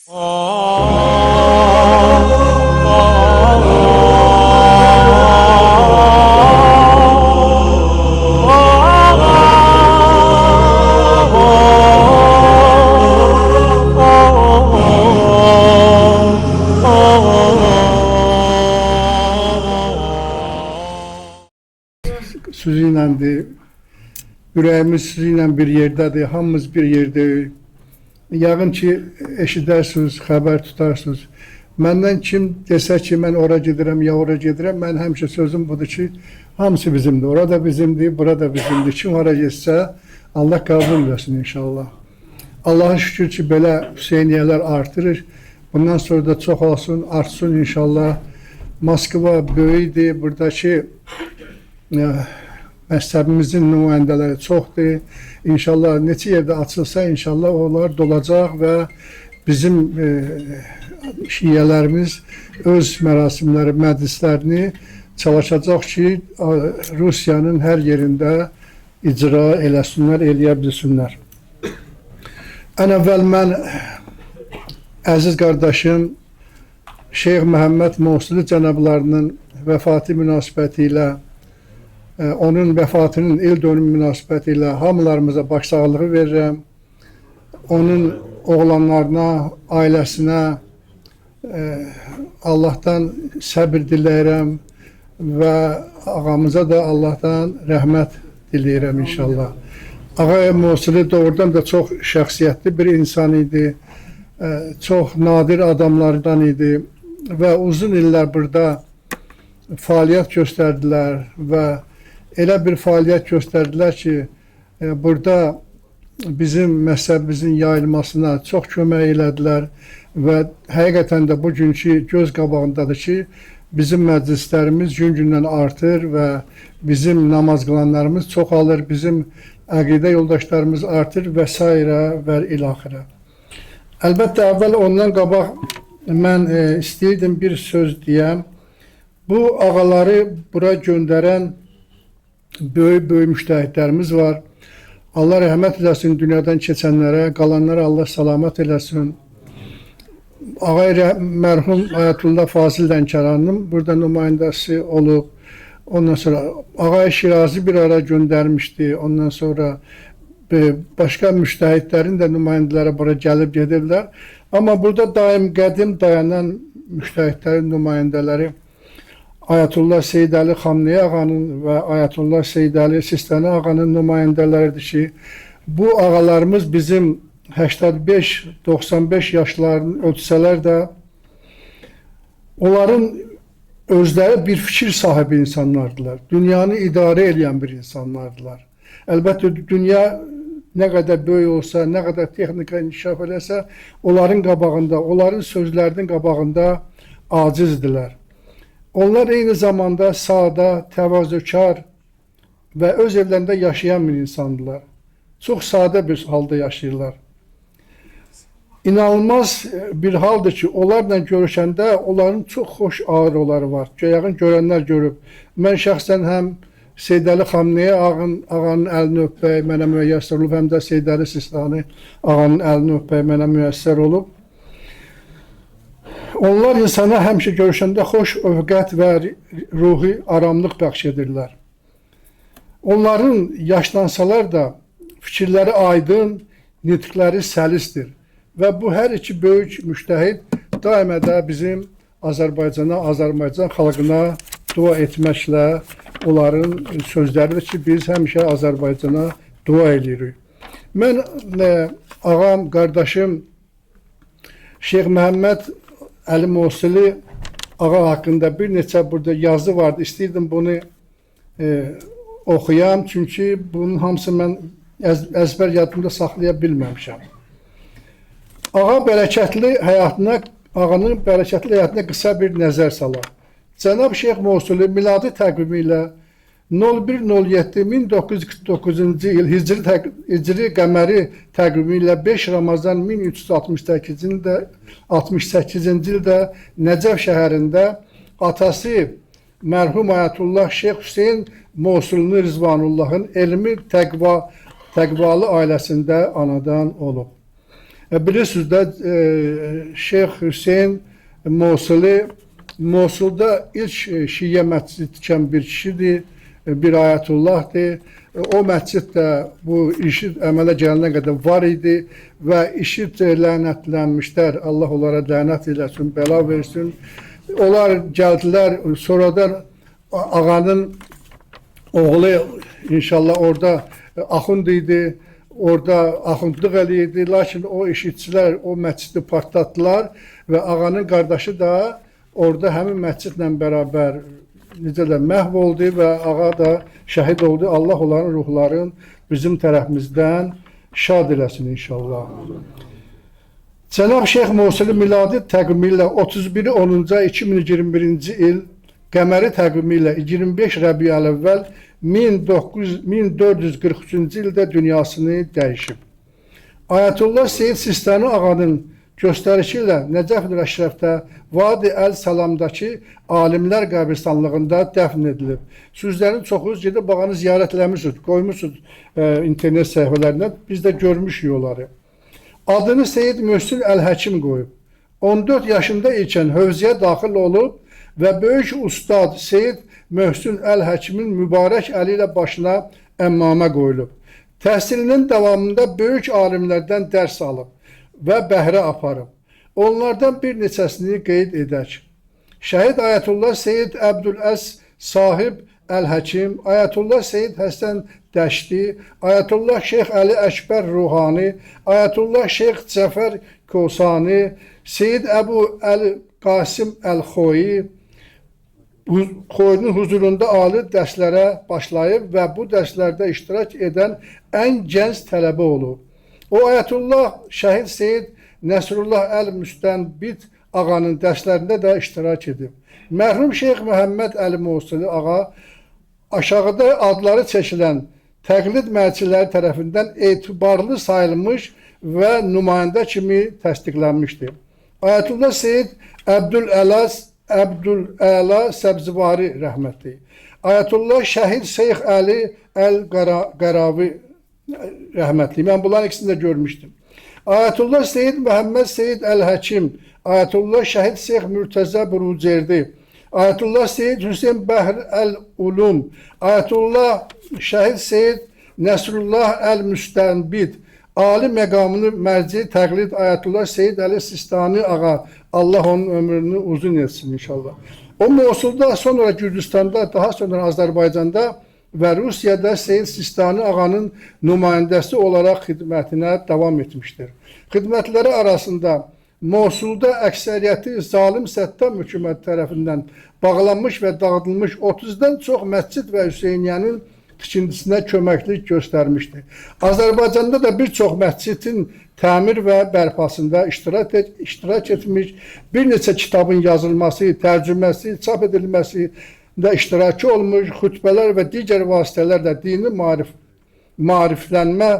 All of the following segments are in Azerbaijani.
Sizinlədir. Ürəyimiz sizinlə bir yerdədir, hamımız bir yerdəyik. Yəqin ki, eşidərsiniz, xəbər tutarsınız. Məndən kim desə ki, mən ora gedirəm, ya ora gedirəm, mən həmişə sözüm budur ki, hamısı bizimdir. Orada bizimdir, burada bizimdir. Kim ora getsə, Allah qəbul etsin inşallah. Allah'a şükür ki, belə Hüseyniyələr artırır. Bundan sonra da çox olsun, artsın inşallah. Moskva böyükdir, buradakı məzhəbimizin nümayəndələri çoxdur. İnşallah neçə yerdə açılsa inşallah onlar dolacaq və bizim şiyələrimiz öz mərasimləri, məclislərini çalışacaq ki, Rusiyanın hər yerində icra eləsinlər, eləyə bilsinlər. Ən əvvəl mən əziz qardaşım Şeyx Məhəmməd Mosuli cənablarının vəfatı münasibəti ilə onun vəfatının il dönümü münasibəti ilə hamılarımıza başsağlığı verirəm. Onun oğlanlarına, ailəsinə Allah'tan səbir diləyirəm və ağamıza da Allah'tan rəhmət diləyirəm inşallah. Ağa Mosuli doğrudan da çox şəxsiyyətli bir insan idi. Çox nadir adamlardan idi və uzun illər burada fəaliyyət göstərdilər və elə bir fəaliyyət göstərdilər ki, burada bizim məzhəbimizin yayılmasına çox kömək elədilər və həqiqətən də bugünkü göz qabağındadır ki, bizim məclislərimiz gün-gündən artır və bizim namaz qılanlarımız çoxalır, bizim əqidə yoldaşlarımız artır və s. və ilaxirə. Əlbəttə, əvvəl ondan qabaq mən istəyirdim bir söz deyəm. Bu ağaları bura göndərən böyük müştəhidlərimiz var. Allah rəhmət eləsin dünyadan keçənlərə, qalanlara Allah salamat eləsin. Ağa mərhum Ayətullah Fazil Lənkəranın burada nümayəndəsi olub. Ondan sonra Ağa Şirazi bir ara göndərmişdi. Ondan sonra başqa müştəhidlərin də nümayəndələri bura gəlib gedirlər. Amma burada daim qədim dayanan müştəhidlərin nümayəndələri Ayətullah Seyyid Əli Xamneyi ağanın və Ayətullah Seyyid Əli Sistani ağanın nümayəndələridir ki, bu ağalarımız bizim 85-95 yaşlarını ölçsələr də onların özləri bir fikir sahibi insanlardılar. Dünyanı idarə edən bir insanlardılar. Əlbəttə, dünya nə qədər böyük olsa, nə qədər texnika inkişaf eləsə, onların qabağında, onların sözlərinin qabağında acizdilər. Onlar eyni zamanda sadə, təvazökar və öz evlərində yaşayan bir insandılar. Çox sadə bir halda yaşayırlar. İnanılmaz bir haldır ki, onlarla görüşəndə onların çox xoş ağrıları var. Yəqin görənlər görüb. Mən şəxsən həm Seyyid Əli Xamneyi ağanın əlini öpmək mənə müəyyəssər olub, həm də Seyyid Əli Sistani ağanın əlini öpmək mənə müəyyəssər olub. Onlar insana həmişə görüşəndə xoş övqət və ruhi aramlıq bəxş edirlər. Onların yaşlansalar da fikirləri aydın, nitqləri səlisdir. Və bu hər iki böyük müştəhid daimə də bizim Azərbaycana, Azərbaycan xalqına dua etməklə onların sözləridir ki, biz həmişə Azərbaycana dua edirik. Mən ağam, qardaşım Şeyx Məhəmməd Əli Mosuli ağa haqqında bir neçə burada yazı vardı. İstəyirdim bunu oxuyam, çünki bunun hamısı mən əzbər yadımda saxlaya bilməmişəm. Ağanın bərəkətli həyatına qısa bir nəzər salaq. Cənab Şeyx Mosuli miladi təqvimi ilə 01.07.1949-cu il Hicri qəməri təqvimi ilə 5 Ramazan 1368-ci ildə Nəcəf şəhərində atası mərhum Ayətullah Şeyx Hüseyn Mosulini Rizvanullahın elmi təqvalı ailəsində anadan olub. Bilirsiniz də Şeyx Hüseyin Mosulda ilk Şiyə məscidi tikən bir kişidir, bir ayətullahdır. O məscid də bu IŞİD əmələ gələnə qədər var idi və IŞİD lənətlənmişlər. Allah onlara lənət eləsin, bəla versin. Onlar gəldilər, sonradan ağanın oğlu inşallah orada axund idi. Orada axundluq eləyirdi, lakin o işitçilər o məscidi partlatdılar və ağanın qardaşı da orada həmin məscidlə bərabər necə də məhv oldu və ağa da şəhid oldu. Allah onların ruhların bizim tərəfimizdən şad eləsin inşallah. Cənab Şeyx Musili miladi təqvimi ilə 31-10-2021-ci il, qəməri təqvimi ilə 25 Rəbiyəl-əvvəl 1443-cü ildə dünyasını dəyişib. Ayətullah Seyyid Sistani ağanın göstərişi ilə Nəcəf-ül Əşrəfdə Vadi Əl-Salamdakı alimlər qəbirstanlığında dəfn edilib. Sözlərin çoxunuz gedib bağanı ziyarət eləmişsiniz, qoymuşsunuz internet səhifələrindən, biz də görmüşük onları. Adını Seyyid Möhsin Əl-Həkim qoyub. 14 yaşında ikən hövziyə daxil olub və böyük ustad Seyyid Möhsin Əl-Həkimin mübarək əli ilə başına əmmamə qoyulub. Təhsilinin davamında böyük alimlərdən dərs alıb və bəhrə aparıb. Onlardan bir neçəsini qeyd edək. Şəhid Ayətullah Seyyid Əbdüləz Sahib Əl-Həkim, Ayətullah Seyyid Həsən Dəşti, Ayətullah Şeyx Əli Əkbər Ruhani, Ayətullah Şeyx Cəfər Kosani, Seyyid Əbu Əl-Qasim Əl-Xoyi, Xoyunun huzurunda ali dərslərə başlayıb və bu dərslərdə iştirak edən ən gənc tələbə olub. O, Ayətullah Şəhid Seyyid Nəsrullah Əl-Müstənbit ağanın dərslərində də iştirak edib. Mərhum Şeyx Məhəmməd Əli Musili ağa aşağıda adları çəkilən təqlid mərciləri tərəfindən etibarlı sayılmış və nümayəndə kimi təsdiqlənmişdir. Ayətullah Seyyid Əbdüləla Səbzivari rəhmətli. Ayətullah Şəhid Şeyx Əli Əl-Qaravi rəhmətli. Mən bunların ikisini də görmüşdüm. Ayətullah Seyyid Məhəmməd Seyyid Əl-Həkim, Ayətullah Şəhid Şeyx Mürtəzə Burucerdi, Ayətullah Seyyid Hüseyin Bəhr Əl-Ulum, Ayətullah Şəhid Seyyid Nəsrullah Əl-Müstənbit, Ali məqamını mərci təqlid Ayətullah Seyyid Əli Sistani ağa, Allah onun ömrünü uzun etsin inşallah. O Mosulda, sonra Gürcüstanda, daha sonra Azərbaycanda və Rusiyada Seyyid Sistani ağanın nümayəndəsi olaraq xidmətinə davam etmişdir. Xidmətləri arasında Mosulda əksəriyyəti zalim Səddam hökuməti tərəfindən bağlanmış və dağıdılmış 30-dan çox məscid və Hüseyniyənin tikintisinə köməklik göstərmişdir. Azərbaycanda da bir çox məscidin təmir və bərpasında iştirak etmiş, bir neçə kitabın yazılması, tərcüməsi, çap edilməsi də iştirakı olmuş, xütbələr və digər vasitələrlə dini maariflənmə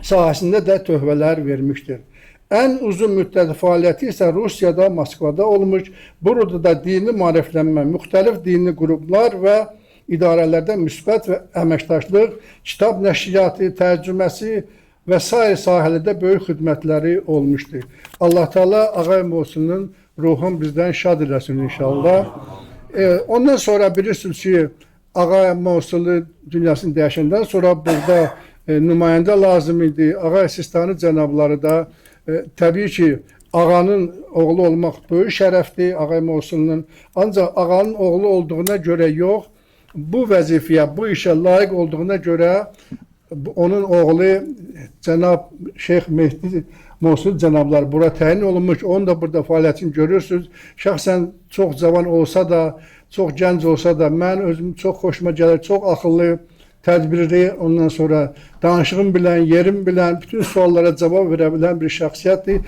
sahəsində də töhvələr vermişdir. Ən uzun müddət fəaliyyəti isə Rusiyada, Moskvada olmuş, burada da dini maariflənmə, müxtəlif dini qruplar və idarələrdə müsbət və əməkdaşlıq, kitab nəşriyyatı, tərcüməsi və sair sahələrdə böyük xidmətləri olmuşdur. Allah Teala Ağa Mosulunun ruhunu bizdən şad eləsin inşallah. Ondan sonra bilirsiniz ki, Ağa Mosulu dünyasını dəyişəndən sonra burada nümayəndə lazım idi. Ağa Sistani cənabları da təbii ki, ağanın oğlu olmaq böyük şərəfdir Ağa Mosulunun. Ancaq ağanın oğlu olduğuna görə yox, bu vəzifəyə, bu işə layiq olduğuna görə onun oğlu Cənab Şeyx Mehdi Mosul cənablar bura təyin olunmuş, onun da burada fəaliyyətini görürsünüz. Şəxsən çox cavan olsa da, çox gənc olsa da, mən özüm çox xoşuma gəlir, çox axıllı, tədbirli, ondan sonra danışığım bilən, yerim bilən, bütün suallara cavab verə bilən bir şəxsiyyətdir.